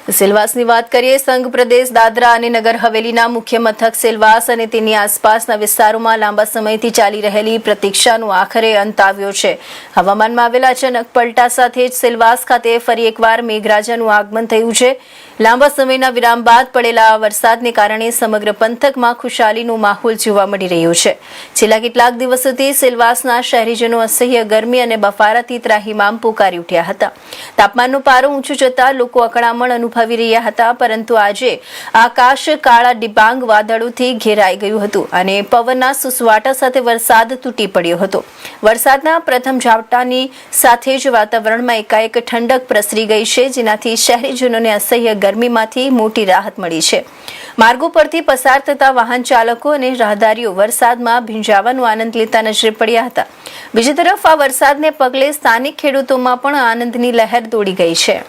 સિલવાસની વાત કરીએ. સંઘ પ્રદેશ દાદરા અને નગર હવેલીના મુખ્ય મથક સિલવાસ અને તેની આસપાસના વિસ્તારોમાં લાંબા સમયથી ચાલી રહેલી પ્રતીક્ષાનો આખરે અંત આવ્યો છે. હવામાનમાં આવેલા અચાનક પલટા સાથે જ સિલવાસ ખાતે ફરી એકવાર મેઘરાજાનું આગમન થયું છે. લાંબા સમયના વિરામ બાદ પડેલા વરસાદને કારણે સમગ્ર પંથકમાં ખુશાલીનો માહોલ જોવા મળી રહ્યો છે. છેલ્લા કેટલાક દિવસોથી સિલવાસના શહેરીજનો અસહ્ય ગરમી અને બફારાથી ત્રાહિમામ પોકારી ઉઠ્યા હતા. તાપમાનનો પારો ઊંચો જતા લોકો અકળામણ અનુભવી રહ્યા હતા, પરંતુ આજે આકાશ કાળા ડિબાંગ વાદળોથી ઘેરાઈ ગયું હતું અને પવનના સુસવાટા સાથે વરસાદ તૂટી પડ્યો હતો. વરસાદના પ્રથમ ઝાપટાની સાથે જ વાતાવરણમાં એકાએક ઠંડક પ્રસરી ગઈ છે, જેનાથી શહેરીજનોને અસહ્ય ગરમીમાંથી મોટી રાહત મળી છે. માર્ગો પરથી પસાર થતા વાહન ચાલકો અને રાહદારીઓ વરસાદમાં ભીંજાવાનો આનંદ લેતા નજરે પડ્યા હતા. બીજી તરફ આ વરસાદને પગલે સ્થાનિક ખેડૂતોમાં પણ આનંદની લહેર દોડી ગઈ છે.